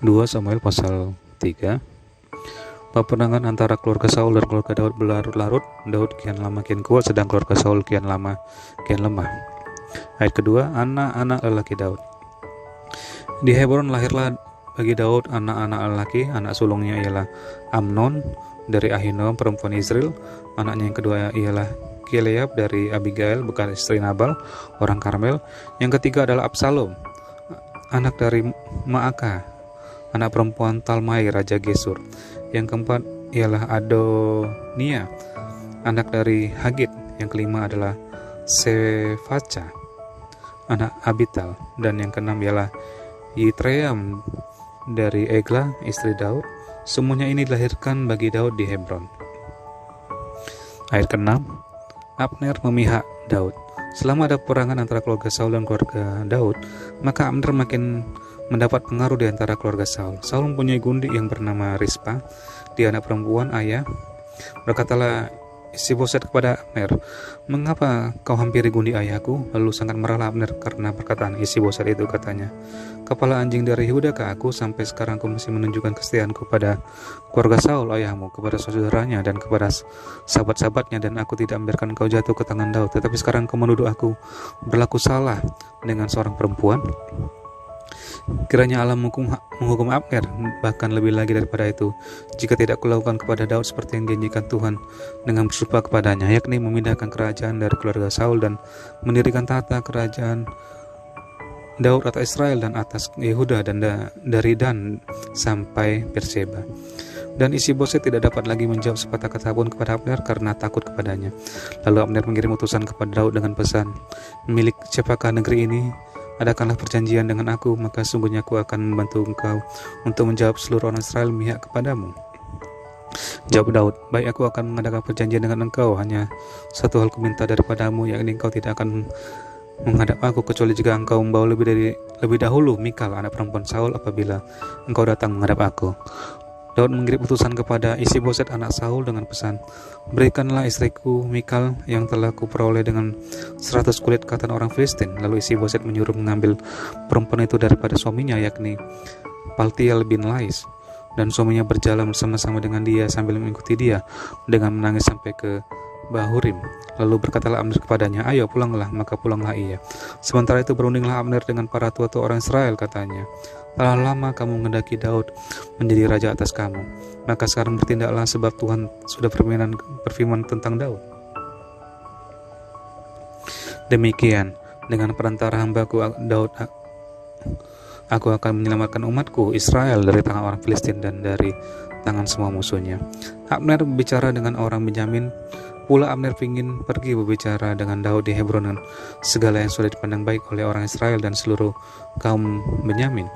2 Samuel pasal 3. Peperangan antara keluarga Saul dan keluarga Daud berlarut-larut. Daud kian lama kian kuat, sedang keluarga Saul kian lama kian lemah. Ayat kedua, anak-anak lelaki Daud. Di Hebron lahirlah bagi Daud anak-anak lelaki. Anak sulungnya ialah Amnon dari Ahinoam perempuan Israel. Anaknya yang kedua ialah Gilead dari Abigail bekas istri Nabal orang Karmel. Yang ketiga adalah Absalom, anak dari Maaka, anak perempuan Talmai raja Gesur. Yang keempat ialah Adonia, anak dari Hagit. Yang kelima adalah Sefaca, anak Abital. Dan yang keenam ialah Yitream dari Eglah, istri Daud. Semuanya ini dilahirkan bagi Daud di Hebron. Ayat ke-6, Abner memihak Daud. Selama ada peperangan antara keluarga Saul dan keluarga Daud, maka Abner makin mendapat pengaruh di antara keluarga Saul. Saul mempunyai gundik yang bernama Rispa, dia anak perempuan ayah. Berkatalah Isiboset kepada Abner, "Mengapa kau hampiri gundi ayahku?" Lalu sangat marahlah Abner karena perkataan Isiboset itu. Katanya, "Kepala anjing dari Yehuda ke aku, sampai sekarang kau masih menunjukkan kesetiaanku pada keluarga Saul ayahmu, kepada saudaranya dan kepada sahabat-sahabatnya, dan aku tidak membiarkan kau jatuh ke tangan Daud. Tetapi sekarang kau menuduh aku berlaku salah dengan seorang perempuan. Kiranya Allah menghukum Abner, bahkan lebih lagi daripada itu, jika tidak kulakukan kepada Daud seperti yang dijanjikan Tuhan dengan bersumpah kepadanya, yakni memindahkan kerajaan dari keluarga Saul dan mendirikan tahta kerajaan Daud atas Israel dan atas Yehuda dan dari Dan sampai Berseba." Dan Isiboset tidak dapat lagi menjawab sepatah kata pun kepada Abner karena takut kepadanya. Lalu Abner mengirim utusan kepada Daud dengan pesan, "Milik siapakah negeri ini? Adakanlah perjanjian dengan aku, maka sungguhnya aku akan membantu engkau untuk menjawab seluruh orang Israel memihak kepadamu." Jawab Daud, "Baik, aku akan mengadakan perjanjian dengan engkau. Hanya satu hal kuminta daripadamu, yakni engkau tidak akan menghadap aku kecuali jika engkau membawa lebih dahulu Mikal anak perempuan Saul apabila engkau datang menghadap aku." Daud mengirim utusan kepada Isiboset anak Saul dengan pesan, "Berikanlah istriku Mikal yang telah kuperoleh dengan 100 kulit katan orang Filistin." Lalu Isiboset menyuruh mengambil perempuan itu daripada suaminya, yakni Paltiel bin Lais, dan suaminya berjalan bersama-sama dengan dia sambil mengikuti dia dengan menangis sampai ke Bahurim. Lalu berkatalah Abner kepadanya, "Ayo pulanglah." Maka pulanglah ia. Sementara itu berundinglah Abner dengan para tua-tua orang Israel. Katanya, "Telah lama kamu menghendaki Daud menjadi raja atas kamu. Maka sekarang bertindaklah, sebab Tuhan sudah berfirman tentang Daud. Demikian, dengan perantara hambaku Daud, aku akan menyelamatkan umatku Israel dari tangan orang Filistin dan dari tangan semua musuhnya." Abner berbicara dengan orang Benyamin. Pula Abner ingin pergi berbicara dengan Daud di Hebron dengan segala yang sudah dipandang baik oleh orang Israel dan seluruh kaum Benyamin.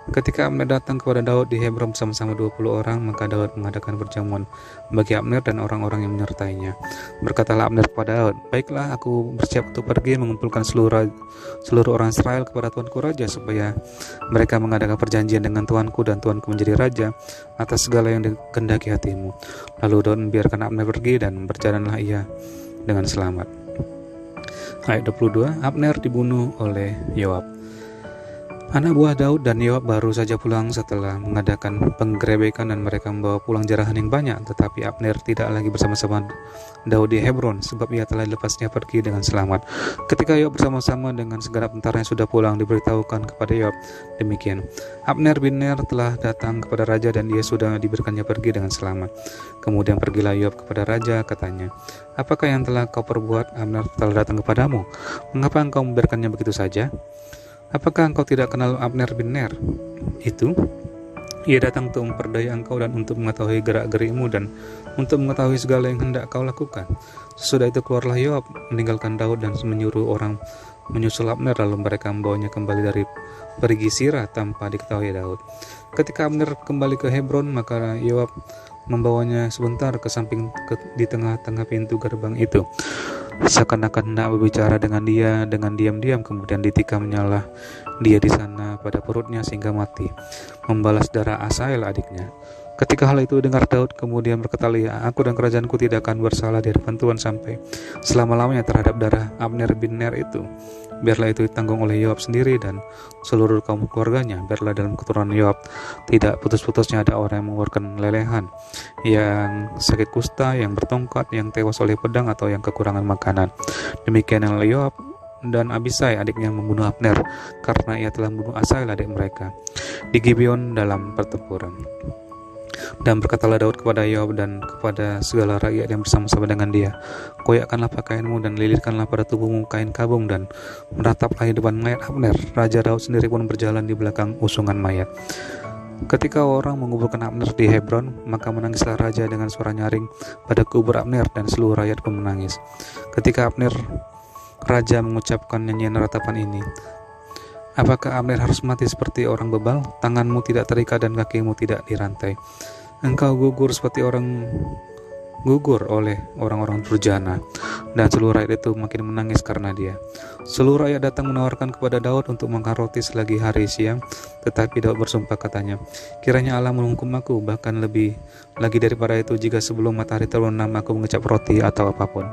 Ketika Abner datang kepada Daud di Hebron bersama-sama 20 orang, maka Daud mengadakan perjamuan bagi Abner dan orang-orang yang menyertainya. Berkatalah Abner kepada Daud, "Baiklah, aku bersiap untuk pergi mengumpulkan seluruh orang Israel kepada tuanku raja, supaya mereka mengadakan perjanjian dengan tuanku dan tuanku menjadi raja atas segala yang dikehendaki hatimu." Lalu Daud membiarkan Abner pergi dan berjalanlah ia dengan selamat. Ayat 22, Abner dibunuh oleh Yoab. Anak buah Daud dan Yoab baru saja pulang setelah mengadakan penggerebekan dan mereka membawa pulang jarahan yang banyak. Tetapi Abner tidak lagi bersama-sama Daud di Hebron, sebab ia telah dilepasnya pergi dengan selamat. Ketika Yoab bersama-sama dengan segenap tentara yang sudah pulang, diberitahukan kepada Yoab demikian, "Abner bin Ner telah datang kepada raja dan ia sudah diberikannya pergi dengan selamat." Kemudian pergilah Yoab kepada raja, katanya, "Apakah yang telah kau perbuat? Abner telah datang kepadamu. Mengapa engkau membiarkannya begitu saja? Apakah engkau tidak kenal Abner bin Ner itu? Ia datang untuk memperdaya engkau dan untuk mengetahui gerak-gerikmu dan untuk mengetahui segala yang hendak kau lakukan." Sesudah itu keluarlah Yoab meninggalkan Daud dan menyuruh orang menyusul Abner, lalu mereka membawanya kembali dari pergi Sirah tanpa diketahui Daud. Ketika Abner kembali ke Hebron, maka Yoab membawanya sebentar ke samping di tengah-tengah pintu gerbang itu, seakan-akan hendak berbicara dengan dia dengan diam-diam. Kemudian ditikamnyalah dia di sana pada perutnya sehingga mati, membalas darah Asael adiknya. Ketika hal itu dengar Daud, kemudian berkatalah ia, "Aku dan kerajaanku tidak akan bersalah di hadapan Tuhan sampai selama-lamanya terhadap darah Abner bin Ner itu." biarlah itu ditanggung oleh Yoab sendiri dan seluruh kaum keluarganya. Biarlah dalam keturunan Yoab tidak putus-putusnya ada orang yang mengeluarkan lelehan, yang sakit kusta, yang bertongkat, yang tewas oleh pedang, atau yang kekurangan makanan. Demikianlah Yoab dan Abisai adiknya membunuh Abner, karena ia telah membunuh Asael adik mereka di Gibeon dalam pertempuran. Dan berkatalah Daud kepada Yoab dan kepada segala rakyat yang bersama-sama dengan dia, koyakkanlah pakaianmu dan lilitkanlah pada tubuhmu kain kabung dan merataplah di depan mayat Abner. Raja Daud sendiri pun berjalan di belakang usungan mayat. Ketika orang menguburkan Abner di Hebron, maka menangislah raja dengan suara nyaring pada kubur Abner, dan seluruh rakyat pun menangis. Ketika Abner, raja mengucapkan nyanyian ratapan ini, apakah Abner harus mati seperti orang bebal? Tanganmu tidak terikat dan kakimu tidak dirantai. Engkau gugur seperti orang gugur oleh orang-orang durjana. Dan seluruh rakyat itu makin menangis karena dia. Seluruh rakyat datang menawarkan kepada Daud untuk makan roti selagi hari siang, tetapi Daud bersumpah katanya, kiranya Allah menghukum aku, bahkan lebih lagi daripada itu jika sebelum matahari terbenam aku mengecap roti atau apapun.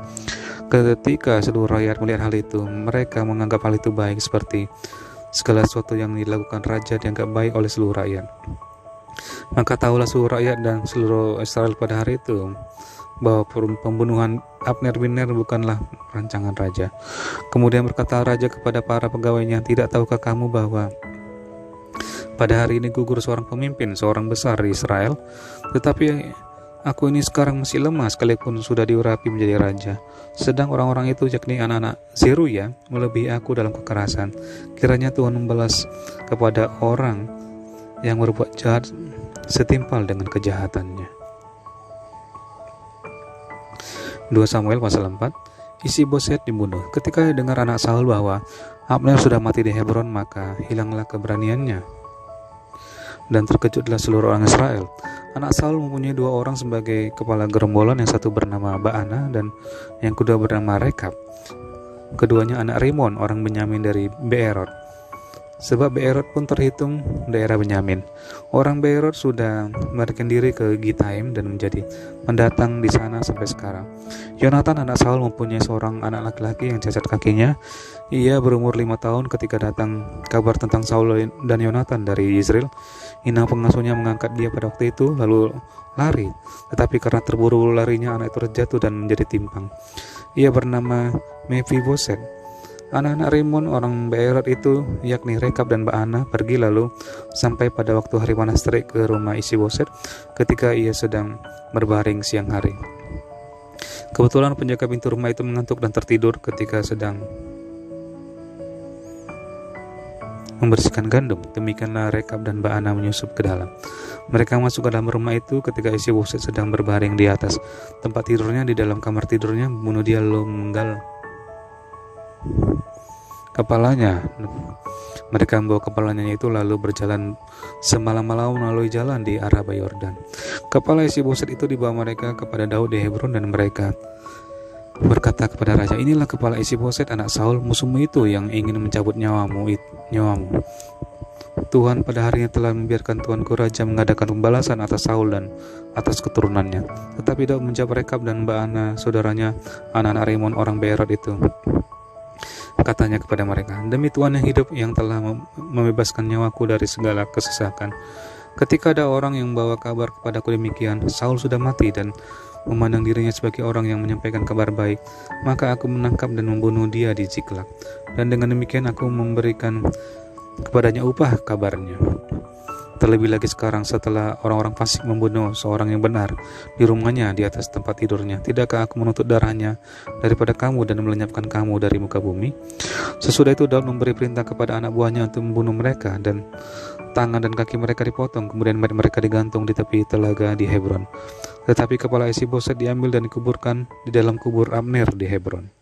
Ketika seluruh rakyat melihat hal itu, mereka menganggap hal itu baik, seperti segala sesuatu yang dilakukan raja dianggap baik oleh seluruh rakyat. Maka tahulah seluruh rakyat dan seluruh Israel pada hari itu bahwa pembunuhan Abner bin Ner bukanlah rancangan raja. Kemudian berkata raja kepada para pegawainya, tidak tahukah kamu bahwa pada hari ini gugur seorang pemimpin, seorang besar di Israel? Tetapi aku ini sekarang masih lemah sekalipun sudah diurapi menjadi raja. Sedang orang-orang itu, yakni anak-anak Zeruya, melebihi aku dalam kekerasan. Kiranya Tuhan membalas kepada orang yang berbuat jahat setimpal dengan kejahatannya. 2 Samuel pasal 4. Isi-Boset dibunuh. Ketika dengar anak Saul bahwa Abner sudah mati di Hebron, maka hilanglah keberaniannya dan terkejutlah seluruh orang Israel. Anak Saul mempunyai 2 orang sebagai kepala gerombolan, yang satu bernama Baana dan yang kedua bernama Rekab. Keduanya anak Rimon, orang Benyamin dari Beerot. Sebab Beerot pun terhitung daerah Benyamin. Orang Beerot sudah melarikan diri ke Gitaim dan menjadi pendatang di sana sampai sekarang. Yonatan anak Saul mempunyai seorang anak laki-laki yang cacat kakinya. Ia berumur 5 tahun ketika datang kabar tentang Saul dan Yonatan dari Israel. Inang pengasuhnya mengangkat dia pada waktu itu lalu lari. Tetapi karena terburu-buru larinya, anak itu terjatuh dan menjadi timpang. Ia bernama Mephiboset. Anak-anak Rimon orang Beerot itu, yakni Rekab dan Baana, pergi lalu sampai pada waktu hari panas terik ke rumah Isi-Boset ketika ia sedang berbaring siang hari. Kebetulan penjaga pintu rumah itu mengantuk dan tertidur ketika sedang membersihkan gandum. Demikianlah Rekab dan Baana menyusup ke dalam. Mereka masuk ke dalam rumah itu ketika Isi-Boset sedang berbaring di atas tempat tidurnya di dalam kamar tidurnya, membunuh dia lalu memenggal kepalanya. Mereka membawa kepalanya itu lalu berjalan semalam-malam melalui jalan di Araba Yordan. Kepala Isi-Boset itu dibawa mereka kepada Daud di Hebron, dan mereka berkata kepada raja, inilah kepala Isi-Boset anak Saul musuhmu itu yang ingin mencabut nyawamu. Tuhan pada harinya telah membiarkan tuanku raja mengadakan pembalasan atas Saul dan atas keturunannya. Tetapi Daud menjawab Rekab dan Baana saudaranya, anak-anak Rimon orang Beerot itu. Katanya kepada mereka, demi Tuhan yang hidup yang telah membebaskan nyawaku dari segala kesesakan. Ketika ada orang yang membawa kabar kepadaku demikian, Saul sudah mati, dan memandang dirinya sebagai orang yang menyampaikan kabar baik, maka aku menangkap dan membunuh dia di Ziklag. Dan dengan demikian aku memberikan kepadanya upah kabarnya. Terlebih lagi sekarang setelah orang-orang fasik membunuh seorang yang benar di rumahnya di atas tempat tidurnya, tidakkah aku menuntut darahnya daripada kamu dan melenyapkan kamu dari muka bumi? Sesudah itu Daud memberi perintah kepada anak buahnya untuk membunuh mereka, dan tangan dan kaki mereka dipotong, kemudian mereka digantung di tepi telaga di Hebron. Tetapi kepala Isi-Boset diambil dan dikuburkan di dalam kubur Abner di Hebron.